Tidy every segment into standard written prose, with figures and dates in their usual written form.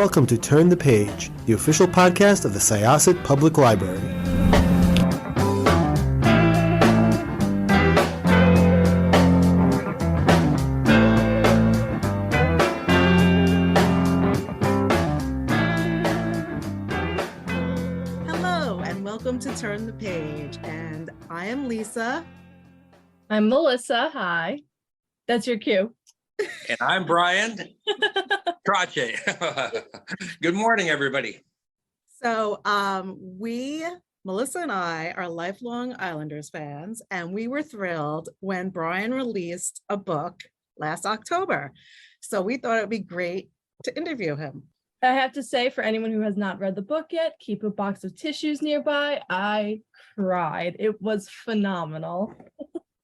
welcome to Turn the Page, the official podcast of the Syosset Public Library. Hello, and welcome to Turn the Page, and I am Lisa. I'm Melissa. Hi. That's your cue. And I'm Bryan Trottier. Good morning, everybody. So Melissa and I are lifelong Islanders fans, and we were thrilled when Bryan released a book last October. So we thought it would be great to interview him. I have to say, for anyone who has not read the book yet, keep a box of tissues nearby. I cried. It was phenomenal.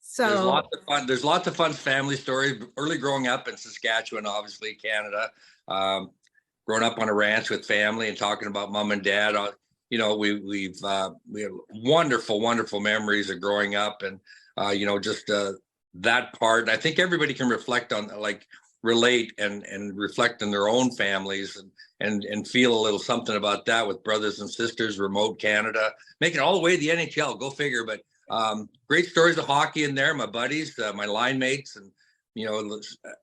So there's lots of fun. There's lots of fun family stories. Early growing up in Saskatchewan, obviously Canada, growing up on a ranch with family and talking about mom and dad. We have wonderful memories of growing up, and that part. I think everybody can reflect on, relate and reflect on their own families and feel a little something about that with brothers and sisters, remote Canada, making it all the way to the NHL. Go figure, but. Great stories of hockey in there. My buddies, my line mates, and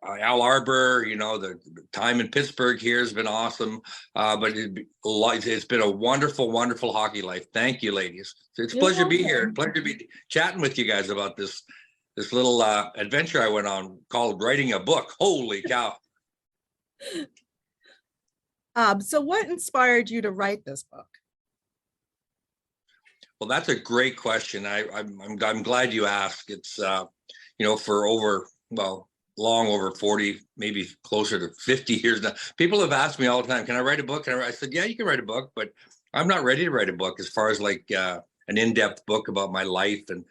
Al Arbor. The time in Pittsburgh here has been awesome. But it's been a wonderful hockey life. Thank you, ladies. It's a pleasure to be here. Pleasure to be chatting with you guys about this little adventure I went on called writing a book. Holy cow! So what inspired you to write this book? Well, that's a great question. I'm glad you asked. It's for long over 40, maybe closer to 50 years now. People have asked me all the time, "Can I write a book?" I said, "Yeah, you can write a book, but I'm not ready to write a book as far as an in-depth book about my life and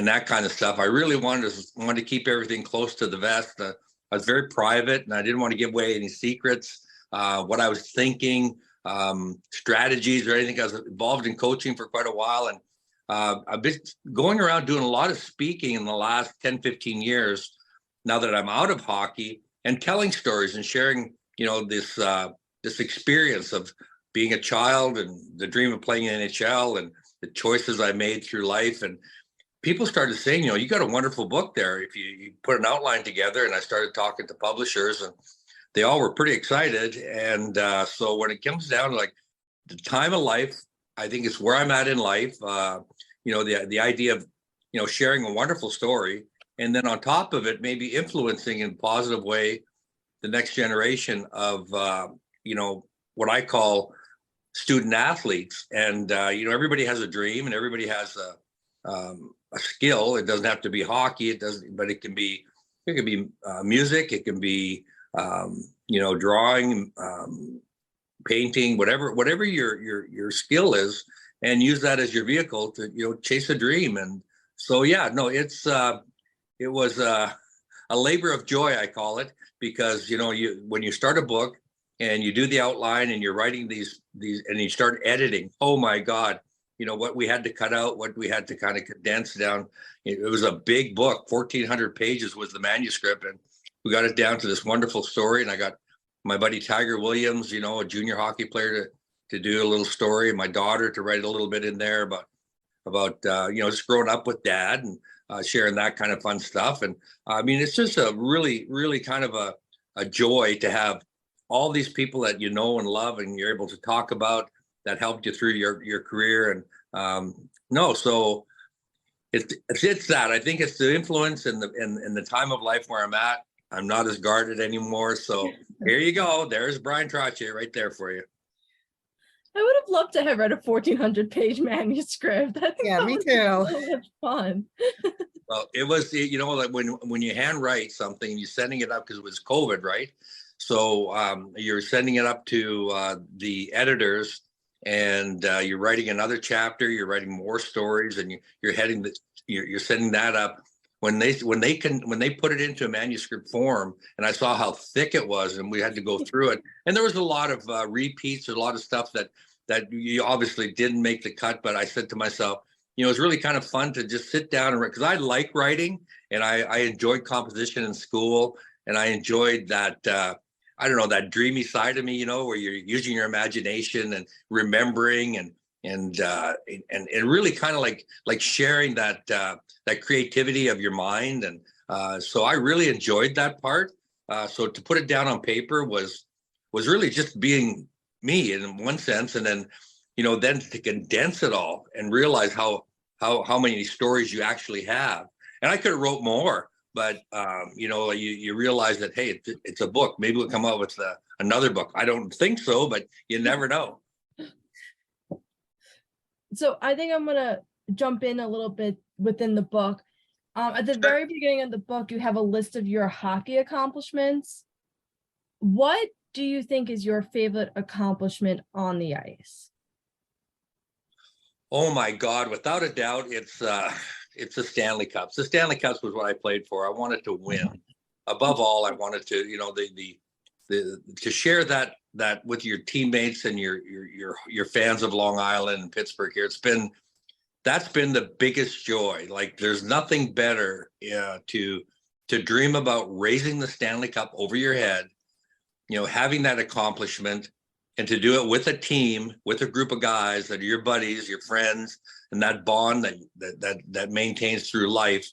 that kind of stuff. I really wanted to keep everything close to the vest. I was very private, and I didn't want to give away any secrets. What I was thinking." Strategies or anything. I was involved in coaching for quite a while, and I've been going around doing a lot of speaking in the last 10, 15 years now that I'm out of hockey, and telling stories and sharing, this experience of being a child and the dream of playing in NHL and the choices I made through life. And people started saying, you got a wonderful book there if you put an outline together. And I started talking to publishers, and they all were pretty excited. And so when it comes down to the time of life, I think it's where I'm at in life. The idea of, sharing a wonderful story, and then on top of it, maybe influencing in a positive way the next generation of, what I call student athletes. And, everybody has a dream and everybody has a skill. It doesn't have to be hockey. But it can be music. It can be, drawing, painting, whatever your skill is, and use that as your vehicle to, chase a dream. And so, it was a labor of joy, I call it, because, when you start a book and you do the outline and you're writing these, and you start editing, oh my God, what we had to cut out, what we had to kind of condense down. It was a big book, 1,400 pages was the manuscript. And we got it down to this wonderful story, and I got my buddy Tiger Williams, a junior hockey player, to do a little story, and my daughter to write a little bit in there about just growing up with dad and sharing that kind of fun stuff. And it's just a really, really kind of a joy to have all these people that you know and love, and you're able to talk about that helped you through your career. And so it's that. I think it's the influence and the time of life where I'm at. I'm not as guarded anymore. So here you go. There's Bryan Trottier right there for you. I would have loved to have read a 1,400-page manuscript. Me too. So much fun. Well, it was, when you handwrite something and you're sending it up, because it was COVID, right? So you're sending it up to the editors, and you're writing another chapter. You're writing more stories, and you're sending that up. When they put it into a manuscript form, and I saw how thick it was, and we had to go through it, and there was a lot of repeats, a lot of stuff that you obviously didn't make the cut. But I said to myself, it was really kind of fun to just sit down and write, because I like writing, and I enjoyed composition in school, and I enjoyed that I don't know, that dreamy side of me, you know, where you're using your imagination and remembering and really kind of like sharing that that creativity of your mind. And so I really enjoyed that part. So to put it down on paper was really just being me in one sense, and then then to condense it all and realize how many stories you actually have. And I could have wrote more, but you realize that, hey, it's a book. Maybe we'll come out with another book. I don't think so, but you never know. So I think I'm gonna jump in a little bit within the book. At the very beginning of the book, you have a list of your hockey accomplishments. What do you think is your favorite accomplishment on the ice? Oh my God! Without a doubt, it's the Stanley Cups. The Stanley Cups was what I played for. I wanted to win. Above all, I wanted to, to share that with your teammates and your fans of Long Island and Pittsburgh here. That's been the biggest joy. Like, there's nothing better to dream about raising the Stanley Cup over your head, having that accomplishment, and to do it with a team, with a group of guys that are your buddies, your friends, and that bond that maintains through life.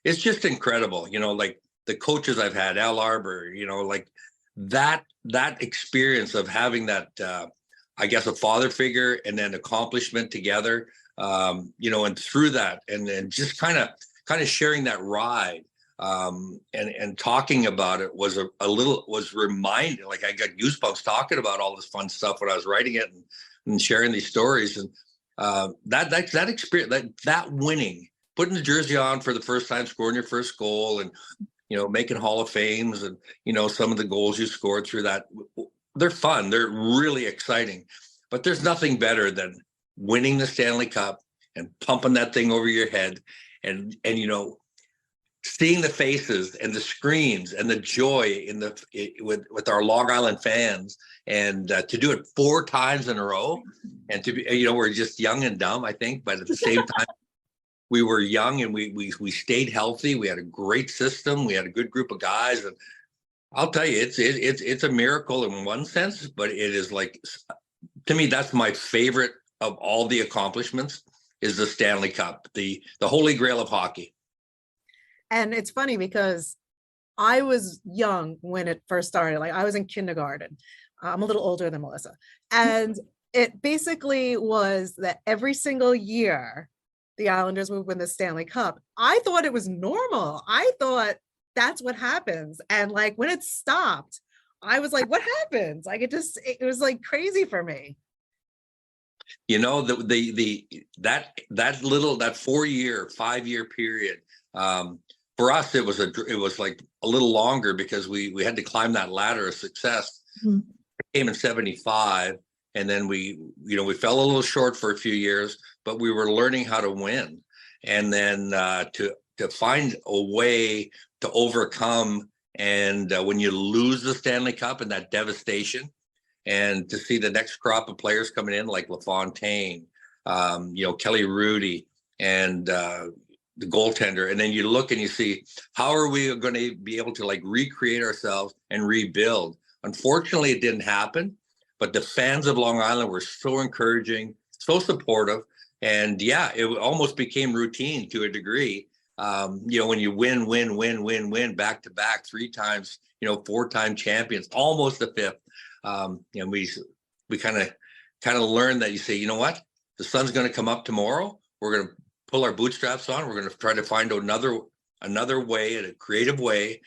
It's just incredible. Like the coaches I've had, Al Arbor, like that experience of having that, I guess, a father figure and then accomplishment together, and through that, and then just kind of sharing that ride. And talking about it was was reminding, like I got goosebumps talking about all this fun stuff when I was writing it and sharing these stories. And that experience, that winning, putting the jersey on for the first time, scoring your first goal, and making Hall of Fames, and some of the goals you scored through that, they're fun, they're really exciting. But there's nothing better than winning the Stanley Cup and pumping that thing over your head, and seeing the faces and the screams and the joy with our Long Island fans, and to do it 4 times in a row, and to be, we're just young and dumb, I think, but at the same time, we were young, and we stayed healthy. We had a great system. We had a good group of guys, and I'll tell you, it's a miracle in one sense, but it is, like, to me, that's my favorite of all the accomplishments, is the Stanley Cup, the holy grail of hockey. And it's funny because I was young when it first started. Like, I was in kindergarten. I'm a little older than Melissa. And it basically was that every single year the Islanders would win the Stanley Cup. I thought it was normal. I thought that's what happens. And like, when it stopped, I was like, what happens? Like, it was like crazy for me. That 5-year period, for us, it was like a little longer, because we had to climb that ladder of success. Mm-hmm. It came in 75, and then we fell a little short for a few years, but we were learning how to win, and then to find a way to overcome, and when you lose the Stanley Cup and that devastation, and to see the next crop of players coming in like LaFontaine, Kelly Rudy, and the goaltender, and then you look and you see, how are we going to be able to like recreate ourselves and rebuild? Unfortunately, it didn't happen, but the fans of Long Island were so encouraging, so supportive, and it almost became routine to a degree. When you win back to back 3 times, 4-time champions, almost a 5th. We kind of learned that you say, you know what, the sun's going to come up tomorrow. We're going to pull our bootstraps on. We're going to try to find another way, a creative way,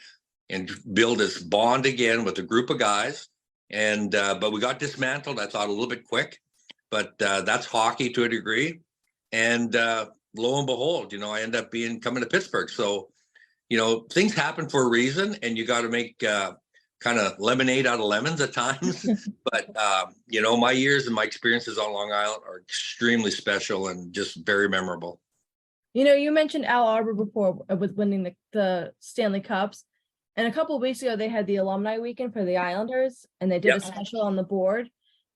and build this bond again with a group of guys. And but we got dismantled, I thought, a little bit quick, but that's hockey to a degree. And lo and behold, I end up coming to Pittsburgh. So, things happen for a reason, and you got to make kind of lemonade out of lemons at times. But my years and my experiences on Long Island are extremely special and just very memorable. You mentioned Al Arbor before with winning the Stanley Cups, and a couple of weeks ago they had the alumni weekend for the Islanders, and they did a special on the board,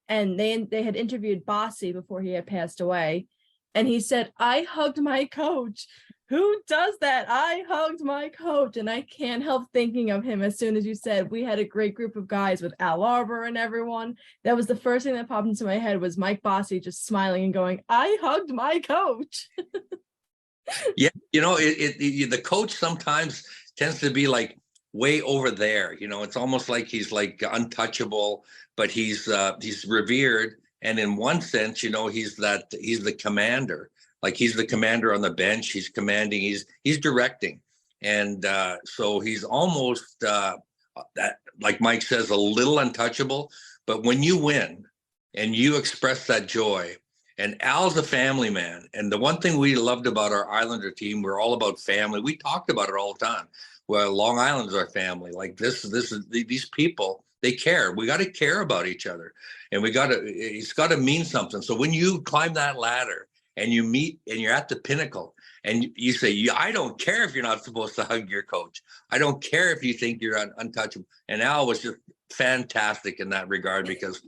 and they had interviewed Bossy before he had passed away, And he said, I hugged my coach. Who does that? I hugged my coach. And I can't help thinking of him as soon as you said we had a great group of guys with Al Arbor and everyone. That was the first thing that popped into my head was Mike Bossy just smiling and going, I hugged my coach. Yeah, the coach sometimes tends to be like way over there. It's almost like he's like untouchable, but he's revered. And in one sense, he's the commander. Like he's the commander on the bench. He's commanding. He's directing, and so he's almost that, like Mike says, a little untouchable. But when you win and you express that joy, and Al's a family man, and the one thing we loved about our Islander team, we're all about family. We talked about it all the time. Well, Long Island's our family. Like this is these people. They care. We got to care about each other, and it's got to mean something. So when you climb that ladder and you meet and you're at the pinnacle and you say, I don't care if you're not supposed to hug your coach. I don't care if you think you're untouchable. And Al was just fantastic in that regard because,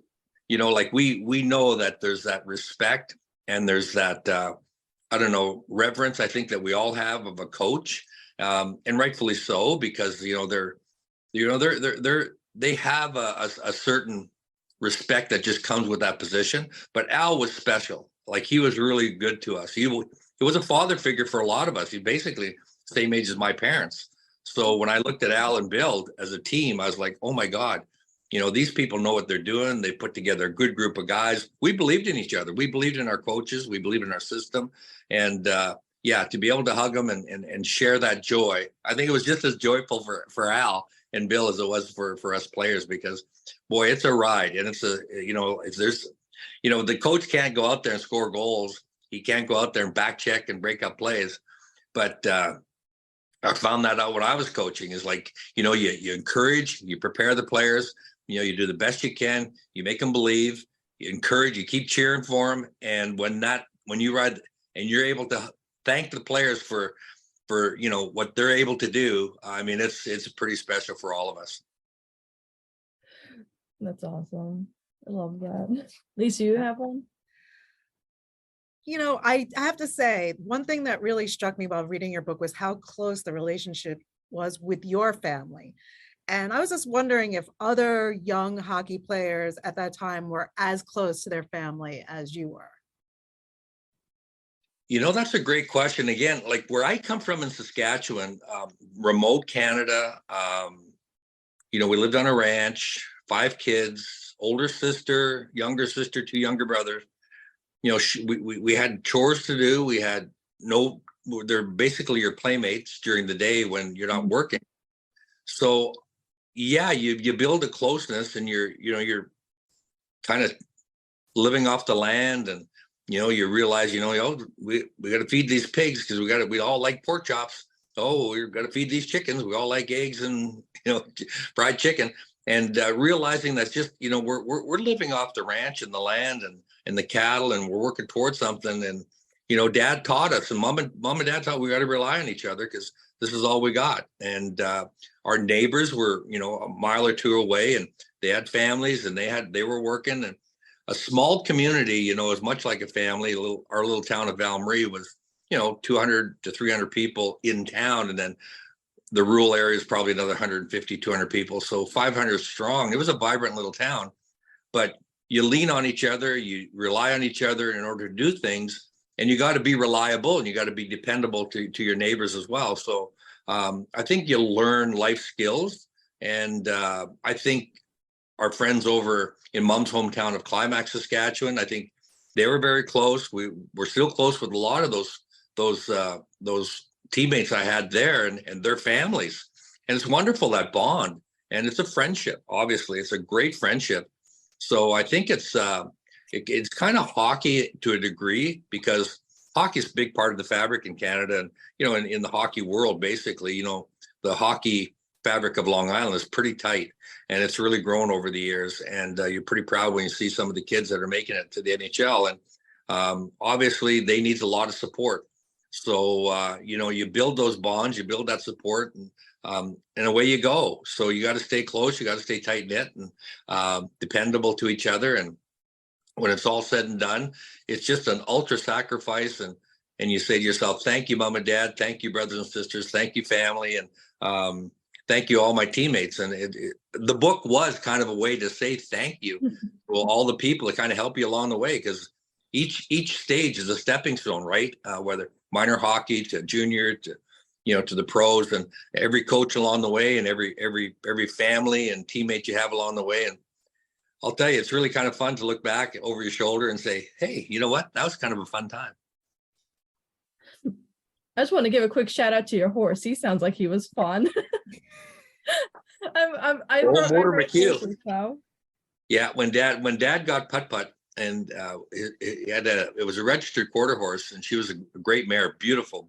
like we know that there's that respect and there's that, reverence, I think that we all have of a coach, and rightfully so, because, they have a certain respect that just comes with that position. But Al was special. Like he was really good to us. He was a father figure for a lot of us. He's basically same age as my parents. So when I looked at Al and Bill as a team, I was like, oh my God, these people know what they're doing. They put together a good group of guys. We believed in each other. We believed in our coaches. We believed in our system. And to be able to hug them and share that joy, I think it was just as joyful for Al and Bill as it was for us players, because boy, it's a ride. And it's if there's, the coach can't go out there and score goals. He can't go out there and back check and break up plays. But I found that out when I was coaching is like, you encourage, you prepare the players, you do the best you can, you make them believe, you encourage, you keep cheering for them. And when you ride and you're able to thank the players for what they're able to do, I mean, it's pretty special for all of us. That's awesome. I love that. Lisa, you have one? I have to say, one thing that really struck me about reading your book was how close the relationship was with your family. And I was just wondering if other young hockey players at that time were as close to their family as you were. That's a great question. Again, like where I come from in Saskatchewan, remote Canada, we lived on a ranch, 5 kids, older sister, younger sister, 2 younger brothers. We had chores to do. We had they're basically your playmates during the day when you're not working. So yeah, you build a closeness and you're kind of living off the land, and you realize, we got to feed these pigs because we all like pork chops. Oh, we got to feed these chickens. We all like eggs and, fried chicken. And realizing that's just, we're living off the ranch and the land and the cattle, and we're working towards something. And, Dad taught us, and mom and dad taught we got to rely on each other because this is all we got. And our neighbors were, a mile or 2 away, and they had families and they were working. And a small community, is much like a family. Our little town of Val Marie was, 200 to 300 people in town. And then the rural area is probably another 150, 200 people. So 500 strong. It was a vibrant little town, but you lean on each other, you rely on each other in order to do things, and you got to be reliable and you got to be dependable to your neighbors as well. So I think you'll learn life skills. And I think our friends over in Mom's hometown of Climax, Saskatchewan, I think they were very close. We're still close with a lot of those teammates I had there and their families. And it's wonderful, that bond. And it's a friendship. Obviously, it's a great friendship. So I think it's kind of hockey to a degree, because hockey is a big part of the fabric in Canada. And, in the hockey world, basically, the hockey fabric of Long Island is pretty tight, and it's really grown over the years. And you're pretty proud when you see some of the kids that are making it to the NHL. And obviously, they need a lot of support. So, you build those bonds, you build that support, and away you go. So you got to stay close, you got to stay tight knit and dependable to each other. And when it's all said and done, it's just an ultra sacrifice. And you say to yourself, thank you, mom and dad. Thank you, brothers and sisters. Thank you, family. And thank you, all my teammates. And the book was kind of a way to say thank you to all the people that kind of help you along the way, because each stage is a stepping stone, right? Whether minor hockey to junior to, to the pros, and every coach along the way, and every family and teammate you have along the way. And I'll tell you, it's really kind of fun to look back over your shoulder and say, hey, you know what? That was kind of a fun time. I just want to give a quick shout out to your horse. He sounds like he was fun. I've Motor heard McHugh. horses, so. Yeah, when dad got Putt, and it was a registered quarter horse, and she was a great mare, beautiful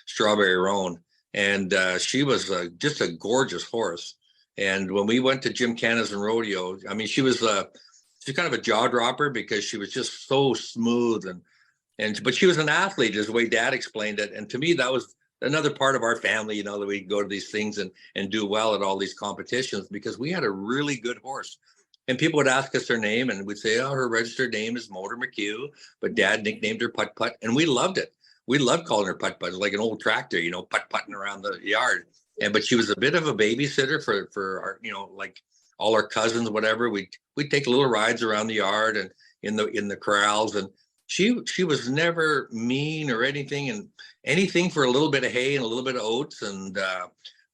strawberry roan, and she was just a gorgeous horse. And when we went to Jim Canizon Rodeo, I mean, she was kind of a jaw dropper, because she was just so smooth, but she was an athlete, is the way Dad explained it. And to me, that was another part of our family, that we go to these things and do well at all these competitions, because we had a really good horse. And people would ask us her name, and we'd say, oh, her registered name is Motor McHugh, but Dad nicknamed her Putt, and we loved it. We loved calling her Putt. It was like an old tractor, putt-putting around the yard. But she was a bit of a babysitter for our, like all our cousins, whatever. We'd take little rides around the yard and in the corrals, and she was never mean or anything, and anything for a little bit of hay and a little bit of oats. And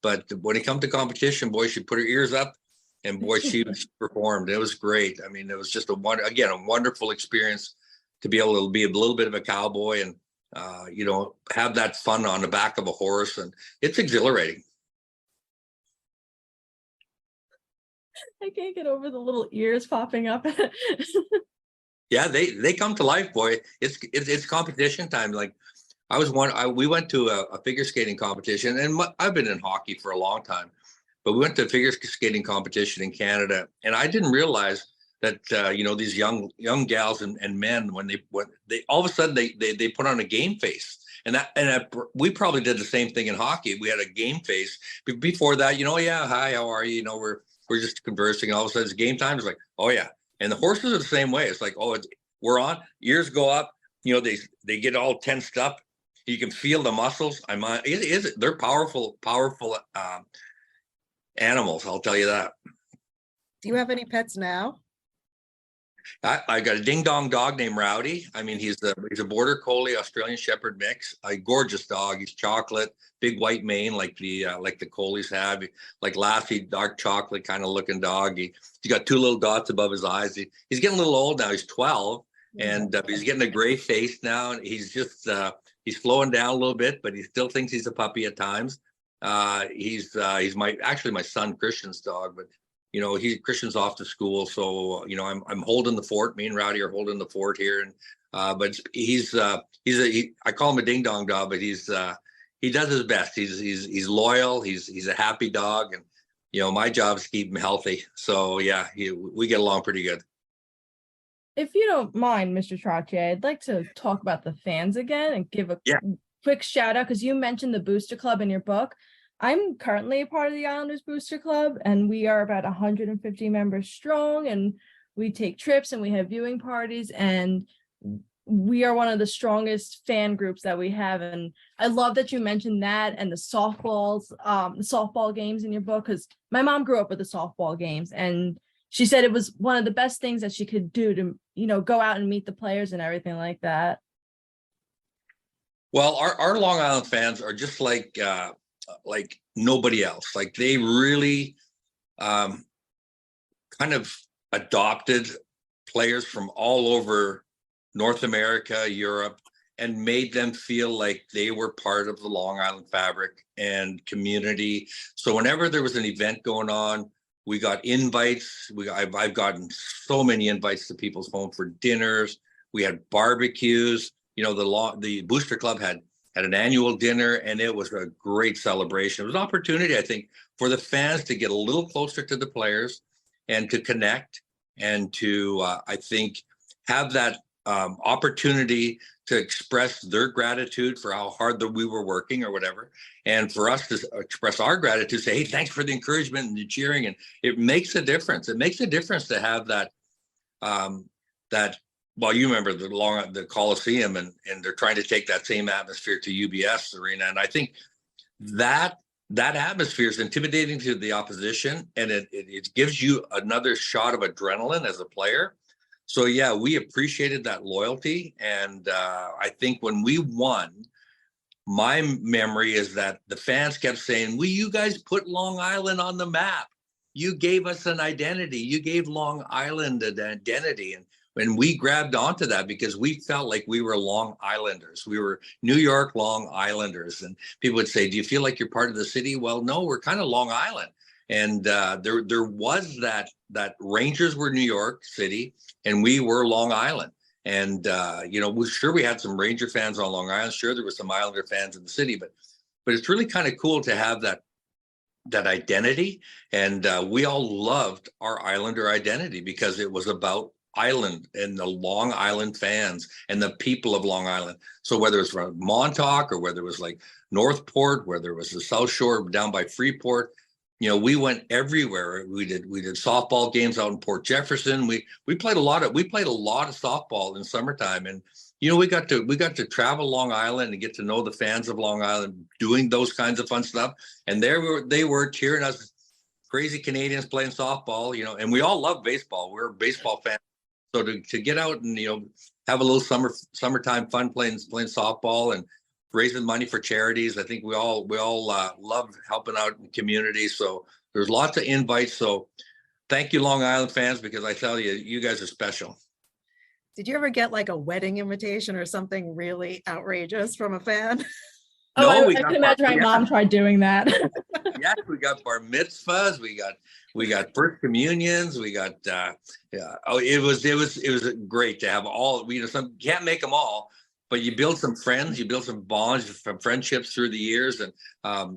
but when it comes to competition, boy, she put her ears up, and boy, she performed. It was great. I mean, it was just a wonderful experience to be able to be a little bit of a cowboy and have that fun on the back of a horse, and it's exhilarating. I can't get over the little ears popping up. Yeah, they come to life, boy. It's competition time. Like we went to a figure skating competition, and I've been in hockey for a long time, but we went to a figure skating competition in Canada, and I didn't realize that these young gals and men, when they all of a sudden they put on a game face. And we probably did the same thing in hockey. We had a game face before that. Yeah, hi, how are you? We're just conversing, and all of a sudden it's game time. It's like, oh yeah. And the horses are the same way. It's like, oh, we're on. Ears go up. They get all tensed up. You can feel the muscles. They're powerful animals. I'll tell you that. Do you have any pets now? I got a ding dong dog named Rowdy. I mean, he's a border collie, Australian Shepherd mix. A gorgeous dog. He's chocolate, big white mane, like the collies have. Like Lassie, dark chocolate kind of looking dog. He's got two little dots above his eyes. He's getting a little old now. He's 12, and he's getting a gray face now. And he's just he's slowing down a little bit, but he still thinks he's a puppy at times. He's my son Christian's dog, but. Christian's off to school, so I'm holding the fort. Me and Rowdy are holding the fort here, and but I call him a ding dong dog, but he does his best. He's loyal. He's a happy dog, and my job is to keep him healthy. So yeah, we get along pretty good. If you don't mind, Mr. Trottier, I'd like to talk about the fans again and give a quick shout out, because you mentioned the Booster Club in your book. I'm currently a part of the Islanders Booster Club, and we are about 150 members strong, and we take trips and we have viewing parties, and we are one of the strongest fan groups that we have. And I love that you mentioned that, and the softball games in your book, because my mom grew up with the softball games, and she said it was one of the best things that she could do to, go out and meet the players and everything like that. Well, our Long Island fans are just like nobody else. Like, they really kind of adopted players from all over North America, Europe, and made them feel like they were part of the Long Island fabric and community. So whenever there was an event going on, we got invites. I've gotten so many invites to people's home for dinners. We had barbecues. The Booster Club had an annual dinner, and it was a great celebration. It was an opportunity, I think, for the fans to get a little closer to the players and to connect, and to, I think, have that opportunity to express their gratitude for how hard that we were working or whatever. And for us to express our gratitude, say, hey, thanks for the encouragement and the cheering. And it makes a difference. It makes a difference to have that that, well, you remember the Coliseum, and they're trying to take that same atmosphere to UBS Arena. And I think that atmosphere is intimidating to the opposition, and it gives you another shot of adrenaline as a player. So yeah, we appreciated that loyalty. And I think when we won, my memory is that the fans kept saying, "Will you guys put Long Island on the map? You gave us an identity. You gave Long Island an identity." And we grabbed onto that because we felt like we were Long Islanders. We were New York Long Islanders. And people would say, "Do you feel like you're part of the city?" Well, no, we're kind of Long Island. And there was that Rangers were New York City and we were Long Island. And we had some Ranger fans on Long Island. Sure, there were some Islander fans in the city, but it's really kind of cool to have that identity. And we all loved our Islander identity because it was about Island and the Long Island fans and the people of Long Island. So whether it's from Montauk or whether it was like Northport, whether it was the South Shore down by Freeport, we went everywhere. We did softball games out in Port Jefferson. We played a lot of softball in summertime, and we got to travel Long Island and get to know the fans of Long Island doing those kinds of fun stuff. And they were cheering us, crazy Canadians playing softball. And we all love baseball. We're baseball fans. So to get out and have a little summertime fun playing softball and raising money for charities. I think we all love helping out in communities. So there's lots of invites. So thank you, Long Island fans, because I tell you, you guys are special. Did you ever get like a wedding invitation or something really outrageous from a fan? No, I can imagine my mom tried doing that. Yes, we got bar mitzvahs, we got first communions, we got it was great to have all. Some can't make them all, but you build some friends, you build some bonds from friendships through the years, and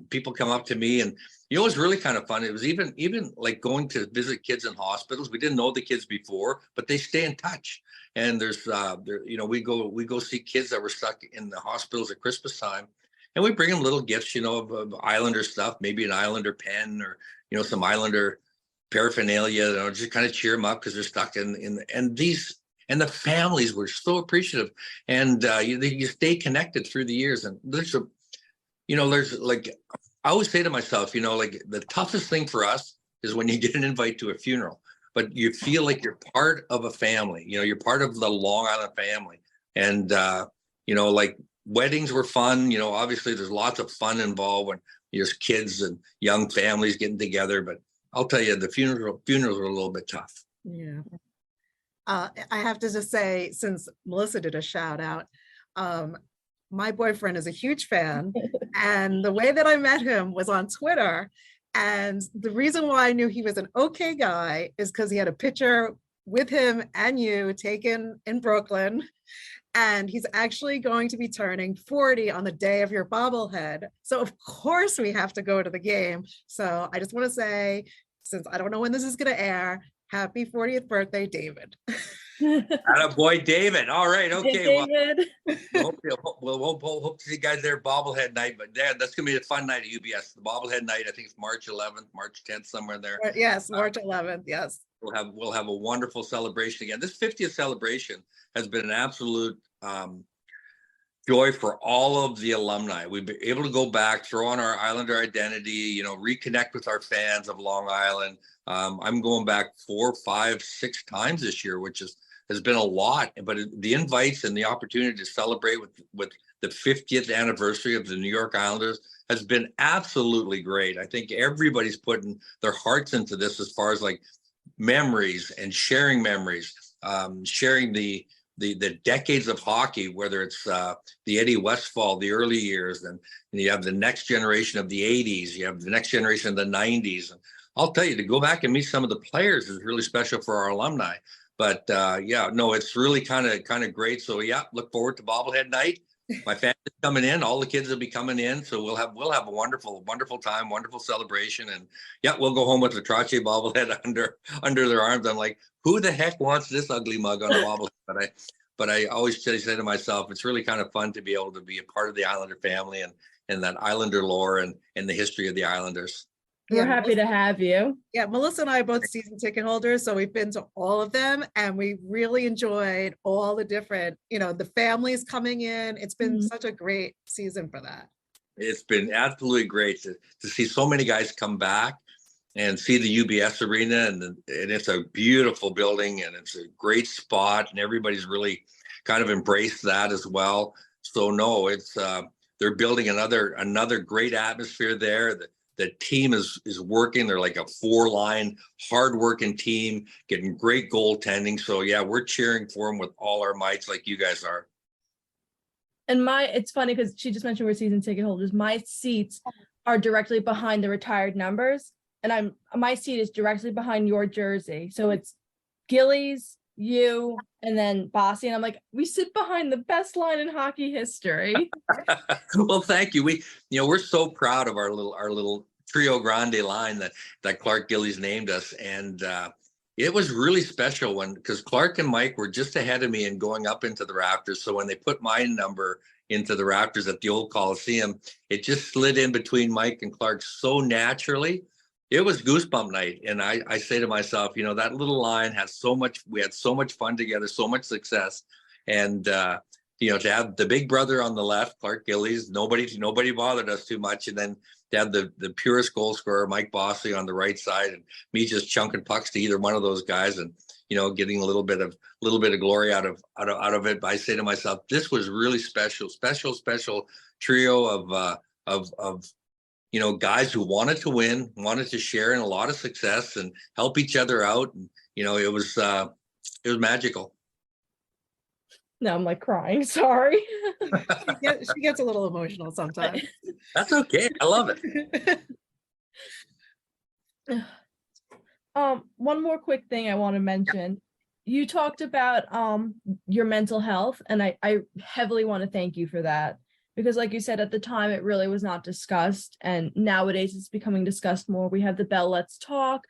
people come up to me, and it was really kind of fun. It was even like going to visit kids in hospitals. We didn't know the kids before, but they stay in touch. And there's we go see kids that were stuck in the hospitals at Christmas time. And we bring them little gifts, of Islander stuff, maybe an Islander pen or, some Islander paraphernalia, just kind of cheer them up because they're stuck and the families were so appreciative. And you stay connected through the years. And there's like, I always say to myself, like the toughest thing for us is when you get an invite to a funeral, but you feel like you're part of a family, you're part of the Long Island family. And, like, weddings were fun. Obviously there's lots of fun involved when there's kids and young families getting together, but I'll tell you, the funerals were a little bit tough. Yeah. I have to just say, since Melissa did a shout out, my boyfriend is a huge fan, and the way that I met him was on Twitter. And the reason why I knew he was an okay guy is because he had a picture with him and you taken in Brooklyn. And he's actually going to be turning 40 on the day of your bobblehead. So of course we have to go to the game. So I just want to say, since I don't know when this is going to air, happy 40th birthday, David. Attaboy, David. All right. Okay. David. We'll hope to see you guys there bobblehead night. But that's going to be a fun night at UBS. The bobblehead night, I think it's March 11th, March 10th, somewhere there. Yes, March 11th. Yes. We'll have a wonderful celebration again. This 50th celebration has been an absolute joy for all of the alumni. We've been able to go back, throw on our Islander identity, reconnect with our fans of Long Island. I'm going back 4, 5, 6 times this year, which has been a lot. But the invites and the opportunity to celebrate with the 50th anniversary of the New York Islanders has been absolutely great. I think everybody's putting their hearts into this as far as like memories and sharing memories, sharing the decades of hockey, whether it's the Eddie Westfall, the early years, and you have the next generation of the 80s, you have the next generation of the 90s. And I'll tell you, to go back and meet some of the players is really special for our alumni. But it's really kind of great. So look forward to bobblehead night. My family's coming in, all the kids will be coming in. So we'll have a wonderful time, wonderful celebration. And we'll go home with the Trottier bobblehead under their arms. I'm like, who the heck wants this ugly mug on a bobblehead? But I always say to myself, it's really kind of fun to be able to be a part of the Islander family and that Islander lore and the history of the Islanders. We're Yeah, happy to have you. Yeah, Melissa and I are both season ticket holders, so we've been to all of them and we really enjoyed all the different, the families coming in. It's been Mhm. such a great season for that. It's been absolutely great to see so many guys come back and see the UBS arena, and it's a beautiful building and it's a great spot, and everybody's really kind of embraced that as well. So no, it's they're building another great atmosphere there. The team is working. They're like a 4-line, hard-working team, getting great goaltending. So yeah, we're cheering for them with all our mights, like you guys are. And it's funny because she just mentioned we're season ticket holders. My seats are directly behind the retired numbers, and my seat is directly behind your jersey. So it's Gillies, you, and then Bossy. And I'm like, we sit behind the best line in hockey history. Well, thank you. We're so proud of our little Trio Grande line that Clark Gillies named us, and it was really special because Clark and Mike were just ahead of me in going up into the rafters. So when they put my number into the rafters at the old Coliseum, it just slid in between Mike and Clark so naturally. It was goosebump night. And I say to myself, that little line we had so much fun together, so much success. And, to have the big brother on the left, Clark Gillies, nobody bothered us too much. And then to have the purest goal scorer, Mike Bossy, on the right side, and me just chunking pucks to either one of those guys, and getting a little bit of glory out of it. But I say to myself, this was really special trio of guys who wanted to win, wanted to share in a lot of success and help each other out. And it was magical. No, I'm like crying. Sorry. She gets a little emotional sometimes. That's okay. I love it. One more quick thing I want to mention. You talked about your mental health, and I heavily want to thank you for that, because like you said, at the time it really was not discussed, and nowadays it's becoming discussed more. We have the Bell Let's Talk.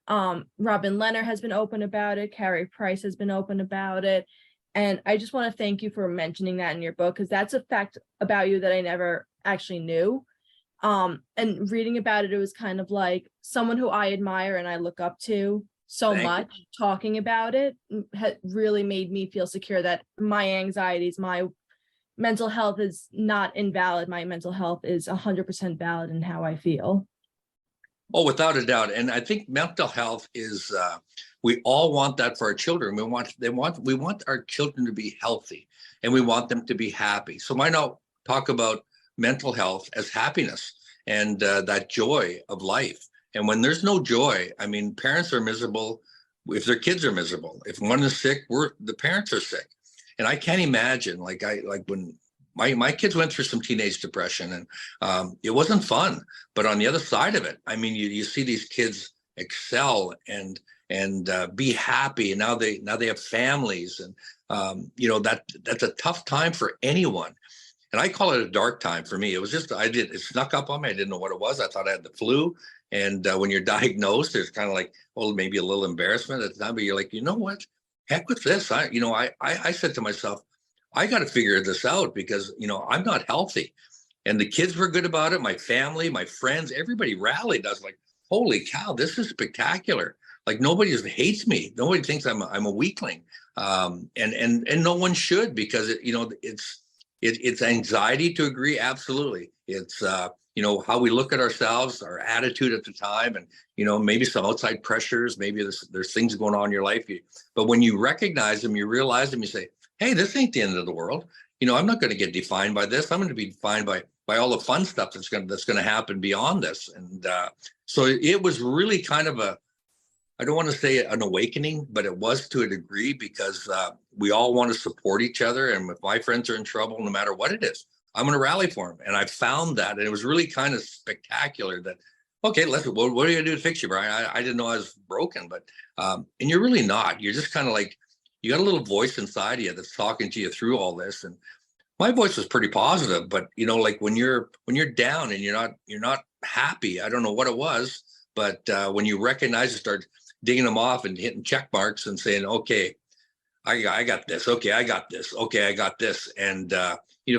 Robin Leonard has been open about it. Carrie Price has been open about it. And I just want to thank you for mentioning that in your book, because that's a fact about you that I never actually knew. And reading about it, it was kind of like someone who I admire and I look up to so much. Talking about it really made me feel secure that my anxieties, my mental health is not invalid. My mental health is 100% valid in how I feel. Oh, without a doubt. And I think mental health is, we all want that for our children. We want our children to be healthy, and we want them to be happy. So why not talk about mental health as happiness and that joy of life? And when there's no joy, I mean, parents are miserable if their kids are miserable. If one is sick, the parents are sick. And I can't imagine, when my kids went through some teenage depression, and it wasn't fun. But on the other side of it, I mean, you see these kids excel and be happy, and now they have families, and that's a tough time for anyone. And I call it a dark time for me. It was just it snuck up on me. I didn't know what it was. I thought I had the flu. And when you're diagnosed, there's kind of like, well, maybe a little embarrassment at the time, but you're like, you know what? Heck with this. I said to myself, I got to figure this out, because, I'm not healthy. And the kids were good about it. My family, my friends, everybody rallied. I was like, holy cow, this is spectacular. Like, nobody hates me. Nobody thinks I'm a weakling. And no one should, because it's anxiety to agree. Absolutely. It's, how we look at ourselves, our attitude at the time, and, maybe some outside pressures, maybe there's things going on in your life. But when you recognize them, you realize them, you say, hey, this ain't the end of the world. I'm not going to get defined by this. I'm going to be defined by all the fun stuff that's going to happen beyond this. And so it was really kind of I don't want to say an awakening, but it was to a degree, because we all want to support each other. And if my friends are in trouble, no matter what it is, I'm going to rally for them. And I found that, and it was really kind of spectacular that, okay, what are you going to do to fix you, Brian? I didn't know I was broken, but, and you're really not. You're just kind of like, you got a little voice inside of you that's talking to you through all this. And my voice was pretty positive, but like when you're down and you're not happy, I don't know what it was, but when you recognize and start digging them off and hitting check marks and saying, okay, I got this. Okay, I got this. Okay, I got this. And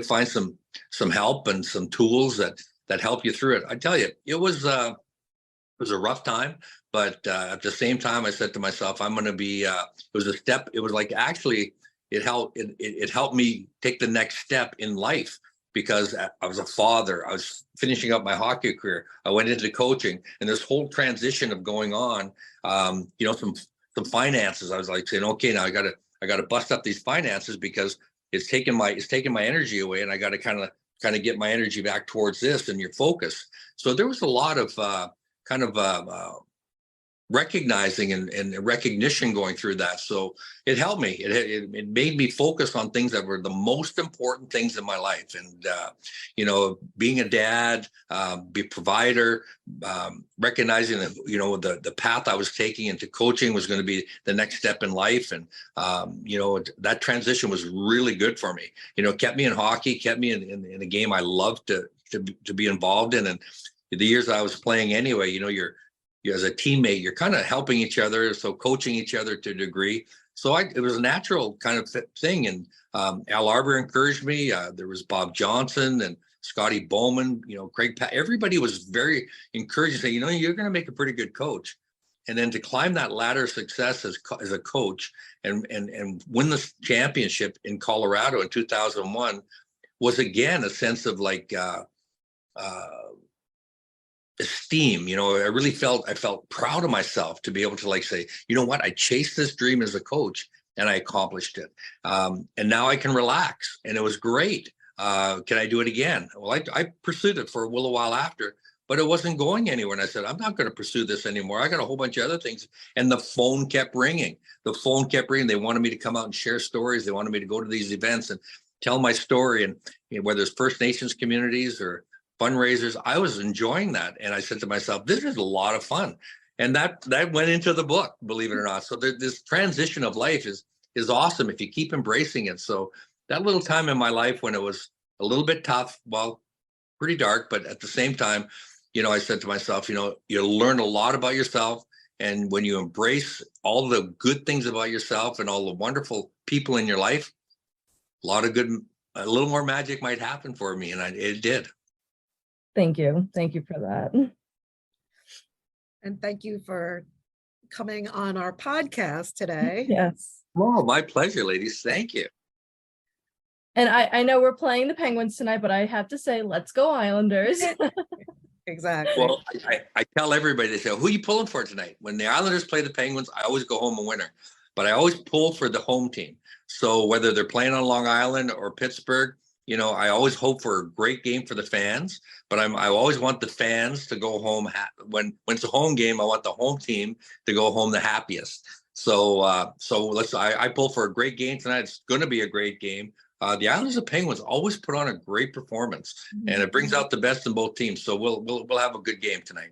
find some help and some tools that help you through it. I tell you, it was was a rough time, but at the same time, I said to myself, I'm going to be, it was a step. It was like, actually, it helped me take the next step in life, because I was a father. I was finishing up my hockey career. I went into coaching, and this whole transition of going on, some finances. I was like saying, okay, now I got to bust up these finances, because it's taking my energy away, and I got to kind of get my energy back towards this and your focus. So there was a lot of recognizing and recognition going through that. So it helped me. It made me focus on things that were the most important things in my life. And, being a dad, be a provider, recognizing that, the path I was taking into coaching was going to be the next step in life. And, that transition was really good for me. Kept me in hockey, kept me in a game I loved to be involved in. And the years I was playing anyway, you're as a teammate, you're kind of helping each other, so coaching each other to a degree. So it was a natural kind of thing. And Al Arbor encouraged me. There was Bob Johnson and Scotty Bowman, Craig Pat. Everybody was very encouraging, saying, you're going to make a pretty good coach. And then to climb that ladder of success as a coach and win the championship in Colorado in 2001 was, again, a sense of like esteem. I felt proud of myself to be able to say, what, I chased this dream as a coach and I accomplished it. And now I can relax, and it was great. Can I do it again? Well, I pursued it for a little while after, but it wasn't going anywhere. And I said, I'm not going to pursue this anymore. I got a whole bunch of other things. And the phone kept ringing. They wanted me to come out and share stories. They wanted me to go to these events and tell my story. And whether it's First Nations communities or fundraisers, I was enjoying that. And I said to myself, this is a lot of fun. And that went into the book, believe it or not. So this transition of life is awesome if you keep embracing it. So that little time in my life when it was a little bit tough, well, pretty dark, but at the same time, I said to myself, you learn a lot about yourself. And when you embrace all the good things about yourself and all the wonderful people in your life, a little more magic might happen for me. And it did. Thank you. Thank you for that. And thank you for coming on our podcast today. Yes. Oh, my pleasure, ladies. Thank you. And I know we're playing the Penguins tonight, but I have to say, let's go Islanders. Exactly. Well, I tell everybody, they say, who are you pulling for tonight? When the Islanders play the Penguins, I always go home a winner, but I always pull for the home team. So whether they're playing on Long Island or Pittsburgh, I always hope for a great game for the fans, but I always want the fans to go home. When it's a home game, I want the home team to go home the happiest. So I pull for a great game tonight. It's going to be a great game. The Islanders and Penguins always put on a great performance, and it brings out the best in both teams. So we'll have a good game tonight.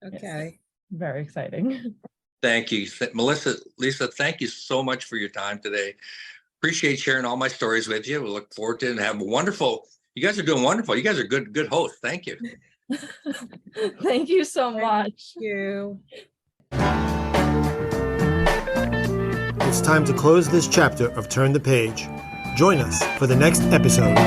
Okay. Yes. Very exciting. Thank you, Melissa, Lisa. Thank you so much for your time today. Appreciate sharing all my stories with you. We look forward to it and have a wonderful. You guys are doing wonderful. You guys are good hosts. Thank you. Thank you so much. Thank you. It's time to close this chapter of Turn the Page. Join us for the next episode.